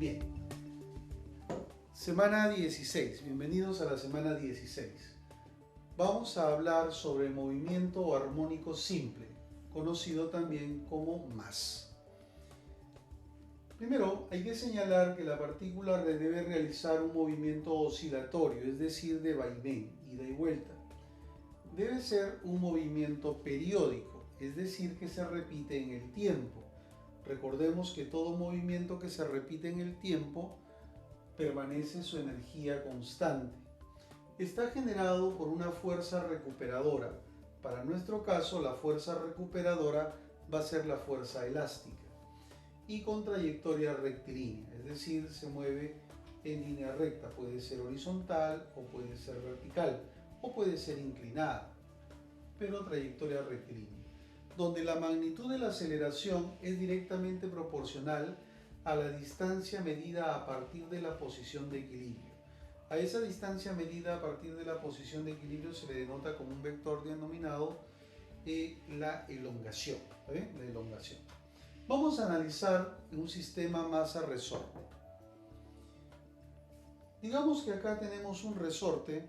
Bien, semana 16, bienvenidos a la semana 16. Vamos a hablar sobre el movimiento armónico simple, conocido también como más. Primero, hay que señalar que la partícula debe realizar un movimiento oscilatorio, es decir, de vaivén, ida y vuelta. Debe ser un movimiento periódico, es decir, que se repite en el tiempo. Recordemos que todo movimiento que se repite en el tiempo permanece su energía constante. Está generado por una fuerza recuperadora. Para nuestro caso, la fuerza recuperadora va a ser la fuerza elástica y con trayectoria rectilínea, es decir, se mueve en línea recta. Puede ser horizontal o puede ser vertical o puede ser inclinada, pero trayectoria rectilínea, donde la magnitud de la aceleración es directamente proporcional a la distancia medida a partir de la posición de equilibrio. A esa distancia medida a partir de la posición de equilibrio se le denota como un vector denominado la elongación. La elongación. Vamos a analizar un sistema masa-resorte. Digamos que acá tenemos un resorte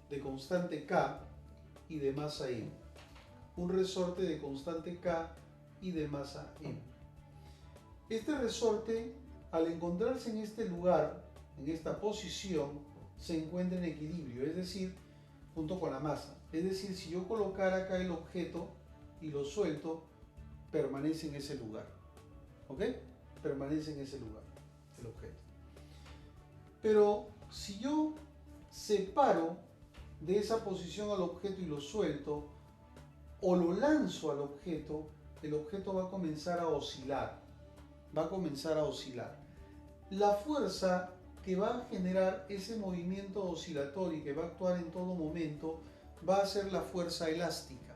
de constante K y de masa M. Un resorte de constante K y de masa M. Este resorte, al encontrarse en este lugar, en esta posición, se encuentra en equilibrio, es decir, junto con la masa. Es decir, si yo colocara acá el objeto y lo suelto, permanece en ese lugar. ¿Ok? Permanece en ese lugar, el objeto. Pero si yo separo de esa posición al objeto y lo suelto, o lo lanzo al objeto, el objeto va a comenzar a oscilar. Va a comenzar a oscilar. La fuerza que va a generar ese movimiento oscilatorio y que va a actuar en todo momento va a ser la fuerza elástica,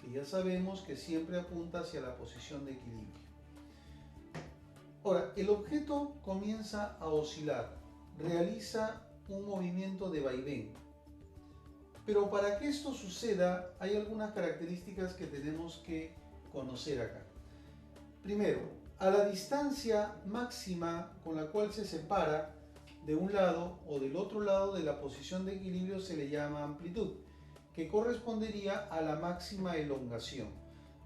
que ya sabemos que siempre apunta hacia la posición de equilibrio. Ahora, el objeto comienza a oscilar, realiza un movimiento de vaivén. Pero para que esto suceda, hay algunas características que tenemos que conocer acá. Primero, a la distancia máxima con la cual se separa de un lado o del otro lado de la posición de equilibrio se le llama amplitud, que correspondería a la máxima elongación,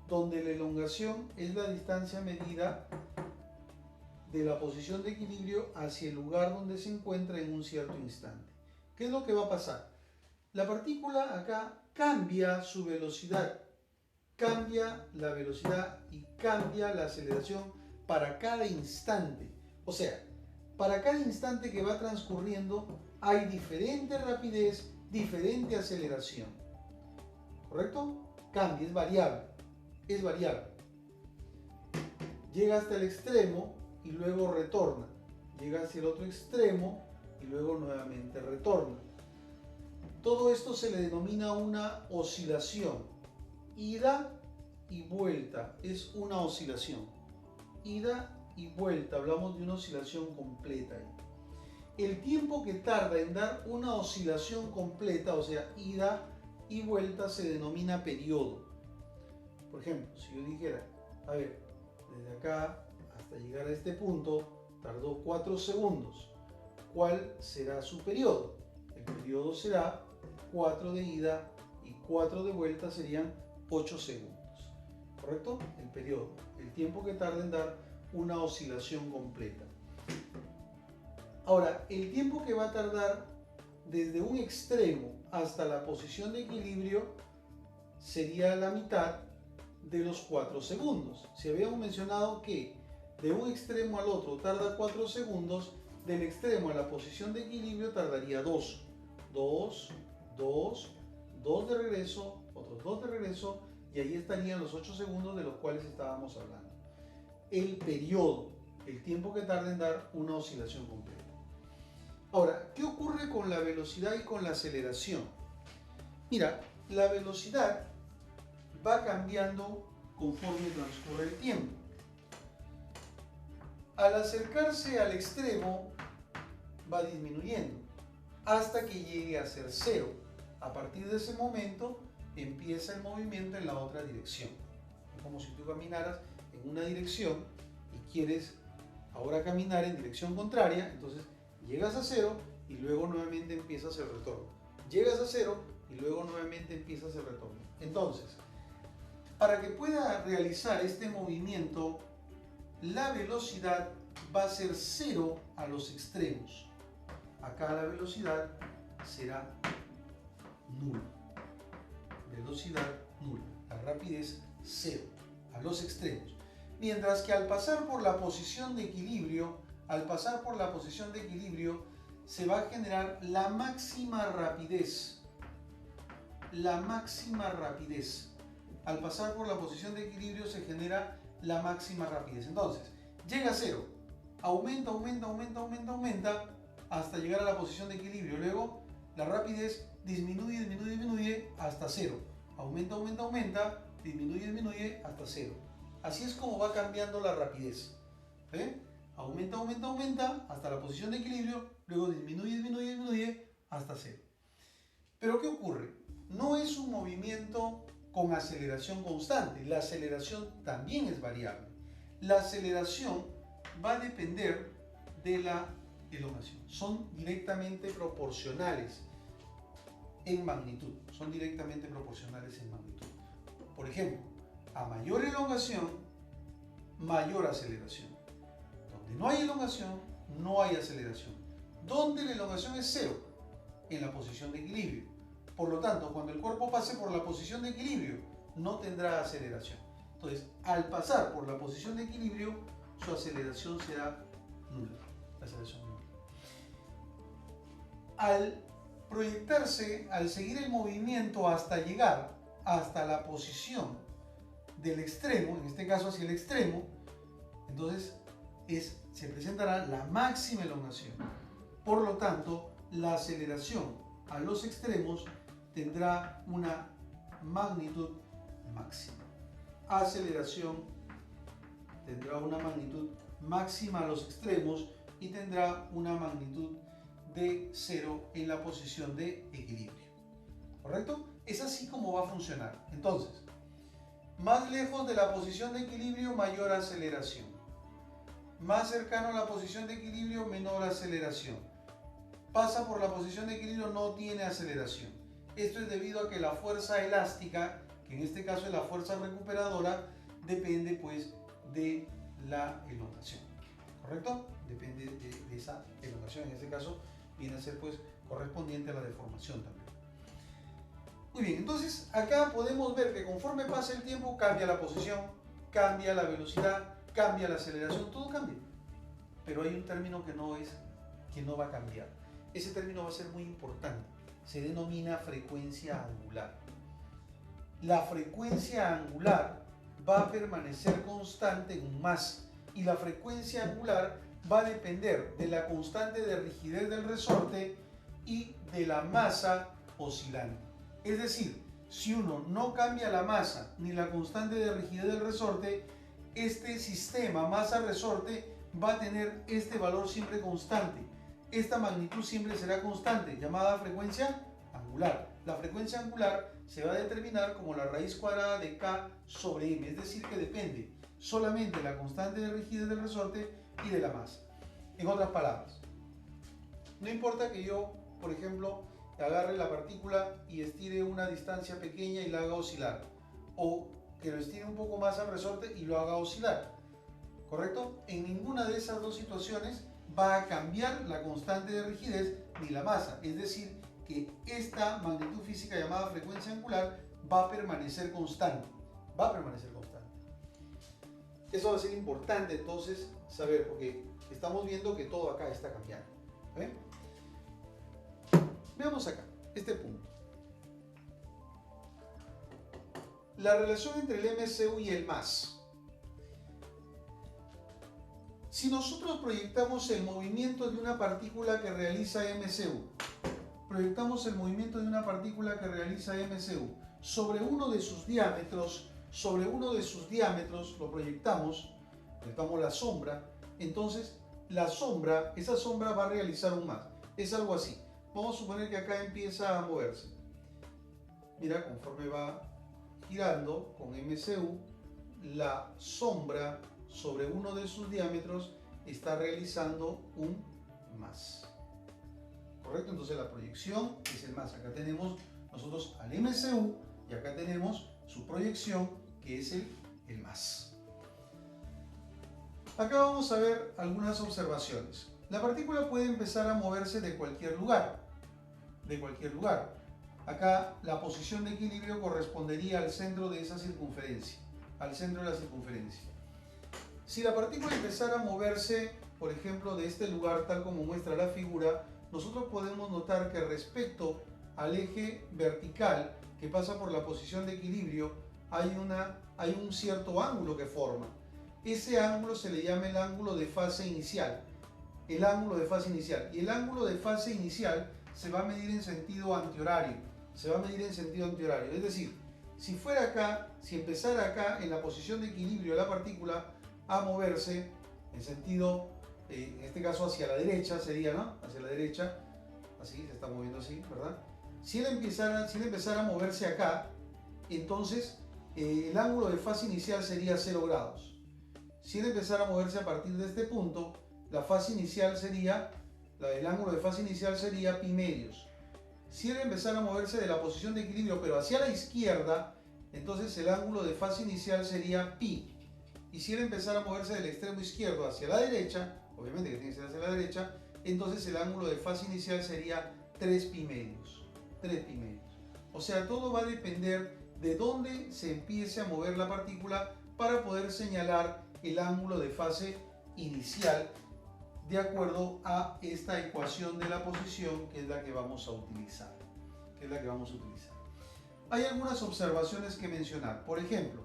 donde la elongación es la distancia medida de la posición de equilibrio hacia el lugar donde se encuentra en un cierto instante. ¿Qué es lo que va a pasar? La partícula acá cambia su velocidad, cambia la velocidad y cambia la aceleración para cada instante. O sea, para cada instante que va transcurriendo hay diferente rapidez, diferente aceleración. ¿Correcto? Cambia, es variable. Es variable. Llega hasta el extremo y luego retorna. Llega hacia el otro extremo y luego nuevamente retorna. Todo esto se le denomina una oscilación. Ida y vuelta es una oscilación. Ida y vuelta, hablamos de una oscilación completa. El tiempo que tarda en dar una oscilación completa, o sea, ida y vuelta, se denomina periodo. Por ejemplo, si yo dijera, a ver, desde acá hasta llegar a este punto tardó 4 segundos. ¿Cuál será su periodo? El periodo será 4 de ida y 4 de vuelta, serían 8 segundos. ¿Correcto? El periodo, el tiempo que tarda en dar una oscilación completa. Ahora, el tiempo que va a tardar desde un extremo hasta la posición de equilibrio sería la mitad de los 4 segundos. Si habíamos mencionado que de un extremo al otro tarda 4 segundos, del extremo a la posición de equilibrio tardaría 2. 2, 2, 2 de regreso, otros 2 de regreso, y ahí estarían los 8 segundos de los cuales estábamos hablando. El periodo, el tiempo que tarda en dar una oscilación completa. Ahora, ¿qué ocurre con la velocidad y con la aceleración? Mira, la velocidad va cambiando conforme transcurre el tiempo. Al acercarse al extremo va disminuyendo hasta que llegue a ser cero. A partir de ese momento empieza el movimiento en la otra dirección. Es como si tú caminaras en una dirección y quieres ahora caminar en dirección contraria, entonces llegas a cero y luego nuevamente empiezas el retorno. Llegas a cero y luego nuevamente empiezas el retorno. Entonces, para que pueda realizar este movimiento, la velocidad va a ser cero a los extremos. Acá la velocidad será nula. Velocidad nula. La rapidez cero a los extremos. Mientras que al pasar por la posición de equilibrio, se va a generar la máxima rapidez. La máxima rapidez. Al pasar por la posición de equilibrio se genera la máxima rapidez. Entonces, llega a cero. Aumenta, aumenta, aumenta, aumenta, aumenta hasta llegar a la posición de equilibrio. Luego, la rapidez disminuye, disminuye, disminuye hasta cero. Aumenta, aumenta, aumenta, disminuye, disminuye hasta cero. Así es como va cambiando la rapidez. ¿Ve? Aumenta, aumenta, aumenta hasta la posición de equilibrio, luego disminuye, disminuye, disminuye hasta cero. Pero ¿qué ocurre? No es un movimiento con aceleración constante. La aceleración también es variable. La aceleración va a depender de la elongación. Son directamente proporcionales en magnitud. Son directamente proporcionales en magnitud. Por ejemplo, a mayor elongación, mayor aceleración. Donde no hay elongación, no hay aceleración. Donde la elongación es cero, en la posición de equilibrio. Por lo tanto, cuando el cuerpo pase por la posición de equilibrio, no tendrá aceleración. Entonces, al pasar por la posición de equilibrio, su aceleración será nula. La aceleración nula. Al proyectarse, al seguir el movimiento hasta llegar hasta la posición del extremo, en este caso hacia el extremo, entonces se presentará la máxima elongación. Por lo tanto, la aceleración a los extremos tendrá una magnitud máxima. Aceleración tendrá una magnitud máxima a los extremos y tendrá una magnitud de cero en la posición de equilibrio. ¿Correcto? Es así como va a funcionar. Entonces, más lejos de la posición de equilibrio, mayor aceleración. Más cercano a la posición de equilibrio, menor aceleración. Pasa por la posición de equilibrio, no tiene aceleración. Esto es debido a que la fuerza elástica, que en este caso es la fuerza recuperadora, depende pues de la elongación. ¿Correcto? Depende de esa elongación. En este caso viene a ser pues correspondiente a la deformación también. Muy bien, entonces acá podemos ver que conforme pasa el tiempo cambia la posición, cambia la velocidad, cambia la aceleración, todo cambia. Pero hay un término que no va a cambiar. Ese término va a ser muy importante. Se denomina frecuencia angular. La frecuencia angular va a permanecer constante en un más. Y la frecuencia angular va a depender de la constante de rigidez del resorte y de la masa oscilante. Es decir, si uno no cambia la masa ni la constante de rigidez del resorte, este sistema masa-resorte va a tener este valor siempre constante. Esta magnitud siempre será constante, llamada frecuencia angular. La frecuencia angular se va a determinar como la raíz cuadrada de K sobre M, es decir, que depende solamente de la constante de rigidez del resorte y de la masa. En otras palabras, no importa que yo, por ejemplo, agarre la partícula y estire una distancia pequeña y la haga oscilar, o que lo estire un poco más al resorte y lo haga oscilar, ¿correcto? En ninguna de esas dos situaciones va a cambiar la constante de rigidez ni la masa, es decir, que esta magnitud física llamada frecuencia angular va a permanecer constante, Eso va a ser importante entonces saber, porque estamos viendo que todo acá está cambiando. ¿Ven? Veamos acá, este punto. La relación entre el MCU y el MAS. Si nosotros proyectamos el movimiento de una partícula que realiza MCU, sobre uno de sus diámetros, lo proyectamos la sombra, entonces esa sombra va a realizar un MAS. Es algo así. Vamos a suponer que acá empieza a moverse. Mira, conforme va girando con MCU, la sombra sobre uno de sus diámetros está realizando un más. ¿Correcto? Entonces la proyección es el más. Acá tenemos nosotros al MCU y acá tenemos su proyección, que es el más. Acá vamos a ver algunas observaciones. La partícula puede empezar a moverse de cualquier lugar. De cualquier lugar. Acá la posición de equilibrio correspondería al centro de esa circunferencia. Al centro de la circunferencia. Si la partícula empezara a moverse, por ejemplo, de este lugar, tal como muestra la figura, nosotros podemos notar que respecto al eje vertical que pasa por la posición de equilibrio, hay un cierto ángulo que forma. Ese ángulo se le llama el ángulo de fase inicial. El ángulo de fase inicial. Y el ángulo de fase inicial se va a medir en sentido antihorario. Se va a medir en sentido antihorario. Es decir, si fuera acá, si empezara acá en la posición de equilibrio de la partícula a moverse en sentido, en este caso hacia la derecha sería, ¿no? Hacia la derecha, así, se está moviendo así, ¿verdad? Si él empezara a moverse acá, entonces el ángulo de fase inicial sería 0 grados. Si él empezara a moverse a partir de este punto, la fase inicial sería, el ángulo de fase inicial sería pi medios. Si él empezara a moverse de la posición de equilibrio, pero hacia la izquierda, entonces el ángulo de fase inicial sería pi. Y si él empezara a moverse del extremo izquierdo hacia la derecha, obviamente que tiene que ser hacia la derecha, entonces el ángulo de fase inicial sería 3 pi medios. 3 pi medios. O sea, todo va a depender de dónde se empiece a mover la partícula para poder señalar el ángulo de fase inicial de acuerdo a esta ecuación de la posición, que es la que vamos a utilizar. Hay algunas observaciones que mencionar. Por ejemplo,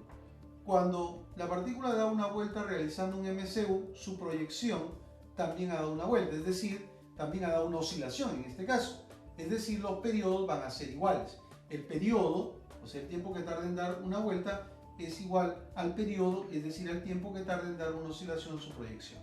cuando la partícula da una vuelta realizando un MCU, su proyección también ha dado una vuelta, es decir, también ha dado una oscilación en este caso. Es decir, los periodos van a ser iguales. El periodo, o sea, el tiempo que tarda en dar una vuelta, es igual al periodo, es decir, al tiempo que tarda en dar una oscilación su proyección.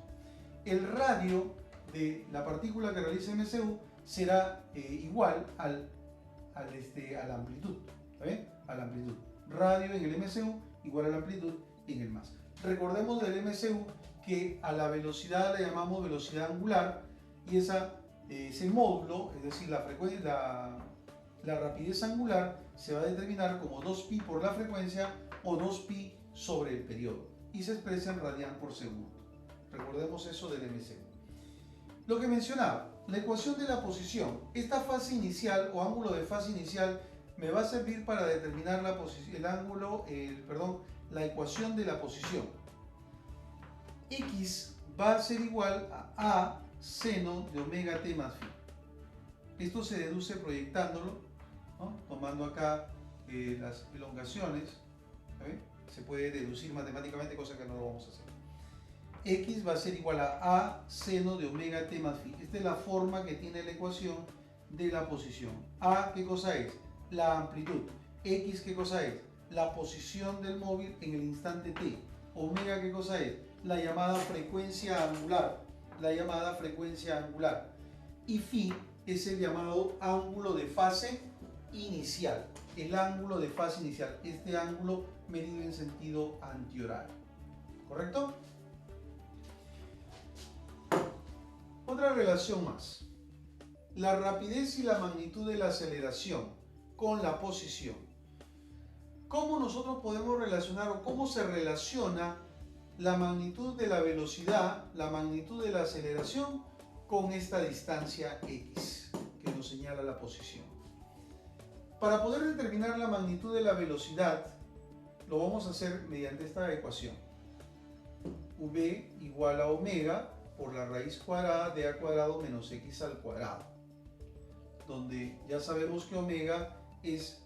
El radio de la partícula que realiza MCU será igual a la amplitud. ¿Está bien? A la amplitud. Radio en el MCU igual a la amplitud en el más. Recordemos del MCU que a la velocidad la llamamos velocidad angular y ese módulo, es decir, la frecuencia, la rapidez angular se va a determinar como 2pi por la frecuencia o 2pi sobre el periodo y se expresa en radian por segundo. Recordemos eso del MCU. Lo que mencionaba, la ecuación de la posición. Esta fase inicial o ángulo de fase inicial me va a servir para determinar la ecuación de la posición. X va a ser igual a seno de omega t más phi. Esto se deduce proyectándolo, ¿no? Tomando acá las elongaciones. Se puede deducir matemáticamente, cosa que no lo vamos a hacer. X va a ser igual a seno de omega t más phi. Esta es la forma que tiene la ecuación de la posición. A, ¿qué cosa es? La amplitud. X, ¿qué cosa es? La posición del móvil en el instante t. Omega, ¿qué cosa es? La llamada frecuencia angular. Y phi es el llamado ángulo de fase inicial. El ángulo de fase inicial. Este ángulo medido en sentido antihorario. ¿Correcto? Otra relación más. La rapidez y la magnitud de la aceleración con la posición. ¿Cómo nosotros podemos relacionar o cómo se relaciona la magnitud de la velocidad, la magnitud de la aceleración con esta distancia x que nos señala la posición? Para poder determinar la magnitud de la velocidad, lo vamos a hacer mediante esta ecuación. V igual a omega por la raíz cuadrada de a cuadrado menos x al cuadrado, donde ya sabemos que omega es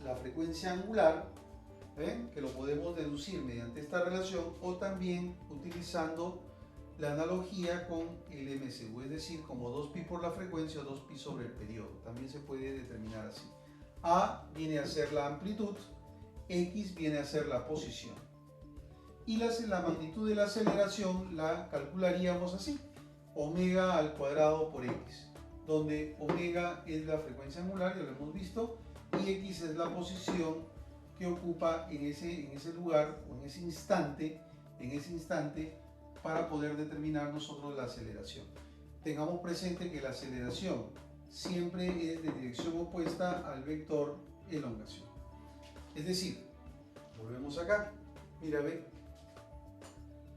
la frecuencia angular, que lo podemos deducir mediante esta relación o también utilizando la analogía con el MCU, es decir, como 2pi por la frecuencia o 2pi sobre el periodo. También se puede determinar así. A viene a ser la amplitud, X viene a ser la posición. Y la magnitud de la aceleración la calcularíamos así, omega al cuadrado por X, donde omega es la frecuencia angular, ya lo hemos visto, y X es la posición que ocupa en ese lugar o en ese instante para poder determinar nosotros la aceleración. Tengamos presente que la aceleración siempre es de dirección opuesta al vector elongación. Es decir, volvemos acá, mira, ve,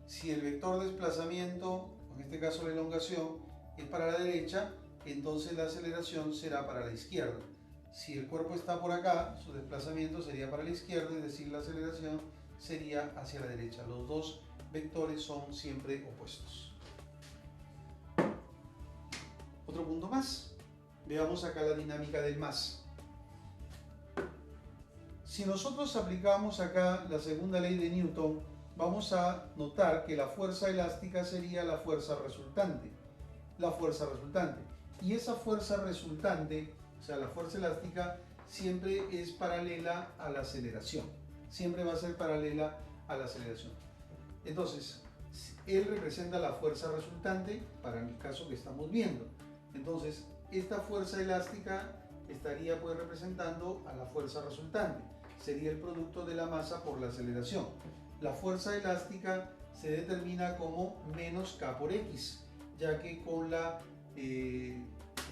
si el vector desplazamiento, en este caso la elongación, es para la derecha, entonces la aceleración será para la izquierda. Si el cuerpo está por acá, su desplazamiento sería para la izquierda, es decir, la aceleración sería hacia la derecha. Los dos vectores son siempre opuestos. Otro punto más. Veamos acá la dinámica del más. Si nosotros aplicamos acá la segunda ley de Newton, vamos a notar que la fuerza elástica sería la fuerza resultante. Y esa fuerza resultante, o sea, la fuerza elástica, siempre es paralela a la aceleración. Siempre va a ser paralela a la aceleración. Entonces, él representa la fuerza resultante para el caso que estamos viendo. Entonces, esta fuerza elástica estaría pues representando a la fuerza resultante. Sería el producto de la masa por la aceleración. La fuerza elástica se determina como menos K por X, ya que con la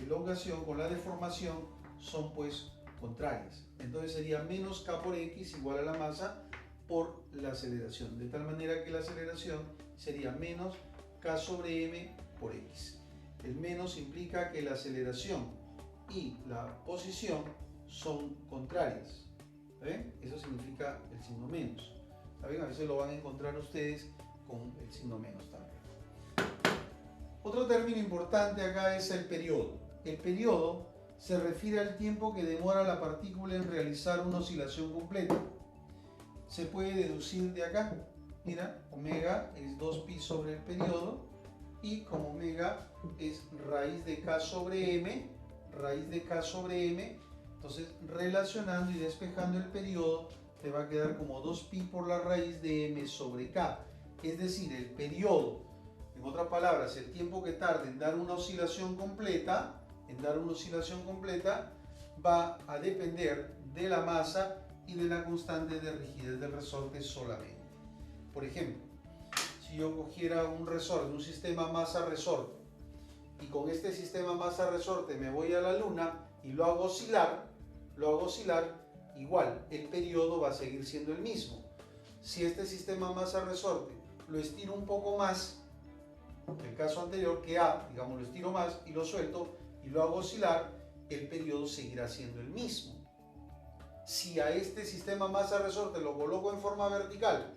elongación, con la deformación, son pues contrarias. Entonces sería menos K por X igual a la masa por la aceleración. De tal manera que la aceleración sería menos K sobre M por X. El menos implica que la aceleración y la posición son contrarias. ¿Ven? Eso significa el signo menos. ¿Saben? A veces lo van a encontrar ustedes con el signo menos también. Otro término importante acá es el periodo. El periodo se refiere al tiempo que demora la partícula en realizar una oscilación completa. Se puede deducir de acá. Mira, omega es 2pi sobre el periodo y como omega es raíz de k sobre m, entonces relacionando y despejando el periodo te va a quedar como 2pi por la raíz de m sobre k. Es decir, el periodo, en otras palabras, el tiempo que tarda en dar una oscilación completa, va a depender de la masa y de la constante de rigidez del resorte solamente. Por ejemplo, si yo cogiera un resorte, un sistema masa-resorte, y con este sistema masa-resorte me voy a la Luna y lo hago oscilar, igual, el periodo va a seguir siendo el mismo. Si este sistema masa-resorte lo estiro un poco más, el caso anterior que A, digamos, lo estiro más y lo suelto y lo hago oscilar, el periodo seguirá siendo el mismo. Si a este sistema masa-resorte lo coloco en forma vertical,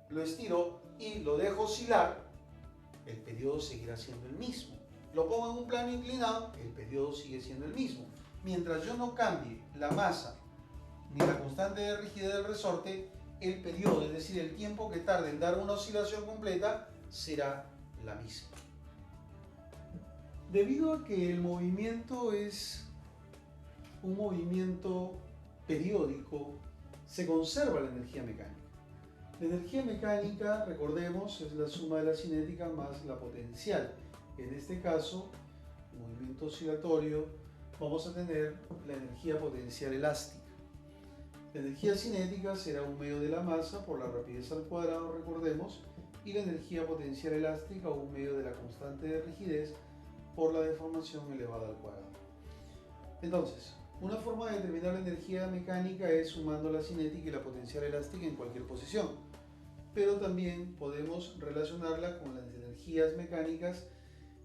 lo estiro y lo dejo oscilar, el periodo seguirá siendo el mismo. Lo pongo en un plano inclinado, el periodo sigue siendo el mismo. Mientras yo no cambie la masa ni la constante de rigidez del resorte, el periodo, es decir, el tiempo que tarde en dar una oscilación completa, será la misma. Debido a que el movimiento es un movimiento periódico, se conserva la energía mecánica. La energía mecánica, recordemos, es la suma de la cinética más la potencial. En este caso, el movimiento oscilatorio, vamos a tener la energía potencial elástica. La energía cinética será un medio de la masa por la rapidez al cuadrado, recordemos, y la energía potencial elástica un medio de la constante de rigidez por la deformación elevada al cuadrado. Entonces, una forma de determinar la energía mecánica es sumando la cinética y la potencial elástica en cualquier posición, pero también podemos relacionarla con las energías mecánicas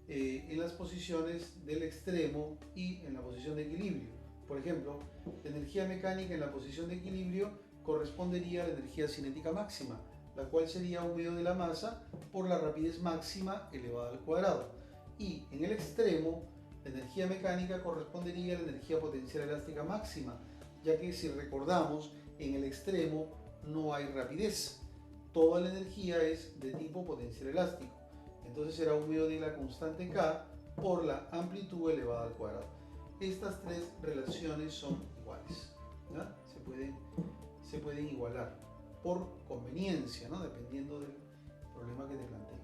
en las posiciones del extremo y en la posición de equilibrio. Por ejemplo, la energía mecánica en la posición de equilibrio correspondería a la energía cinética máxima, la cual sería un medio de la masa por la rapidez máxima elevada al cuadrado. Y en el extremo, la energía mecánica correspondería a la energía potencial elástica máxima, ya que si recordamos, en el extremo no hay rapidez. Toda la energía es de tipo potencial elástico. Entonces será un medio de la constante K por la amplitud elevada al cuadrado. Estas tres relaciones son iguales, ¿no? Se pueden igualar por conveniencia, ¿no? Dependiendo del problema que te plantee.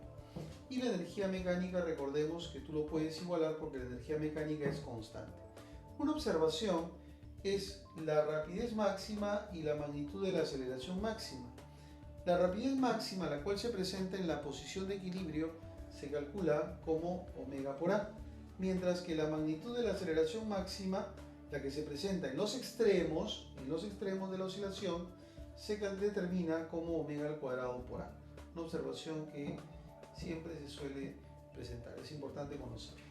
Y la energía mecánica, recordemos que tú lo puedes igualar porque la energía mecánica es constante. Una observación es la rapidez máxima y la magnitud de la aceleración máxima. La rapidez máxima, la cual se presenta en la posición de equilibrio, se calcula como omega por a, mientras que la magnitud de la aceleración máxima, la que se presenta en los extremos de la oscilación, se determina como omega al cuadrado por a. Una observación que siempre se suele presentar, es importante conocerlo.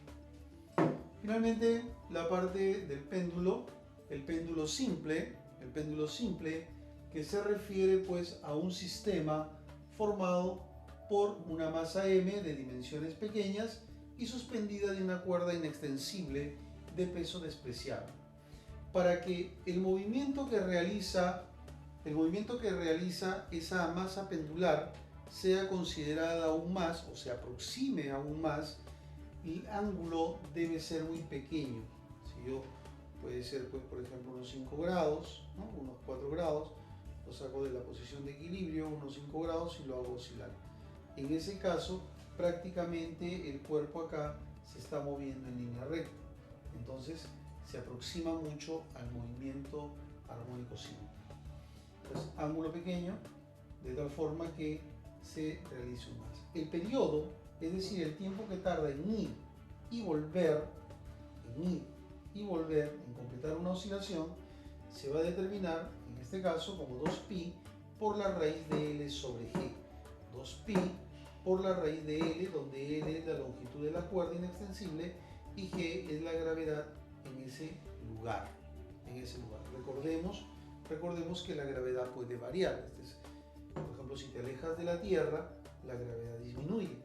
Finalmente, la parte del péndulo, el péndulo simple, que se refiere pues a un sistema formado por una masa m de dimensiones pequeñas y suspendida de una cuerda inextensible de peso despreciable. Para que el movimiento que realiza esa masa pendular sea considerada aún más o se aproxime aún más, el ángulo debe ser muy pequeño. Puede ser pues, por ejemplo unos 5 grados, ¿no? Unos 4 grados, lo saco de la posición de equilibrio, unos 5 grados y lo hago oscilar. En ese caso prácticamente el cuerpo acá se está moviendo en línea recta, entonces se aproxima mucho al movimiento armónico simple. Entonces, ángulo pequeño, de tal forma que se realice un más. El periodo, es decir, el tiempo que tarda en ir y volver, en completar una oscilación, se va a determinar, en este caso, como 2pi por la raíz de L sobre G. 2pi por la raíz de L, donde L es la longitud de la cuerda inextensible y G es la gravedad en ese lugar. Recordemos que la gravedad puede variar. Por ejemplo, si te alejas de la Tierra, la gravedad disminuye.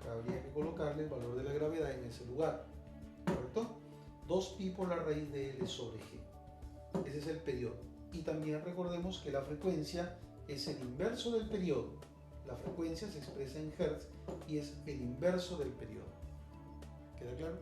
Habría que colocarle el valor de la gravedad en ese lugar, ¿correcto? 2pi por la raíz de L sobre G. Ese es el periodo. Y también recordemos que la frecuencia es el inverso del periodo. La frecuencia se expresa en Hz y es el inverso del periodo. ¿Queda claro?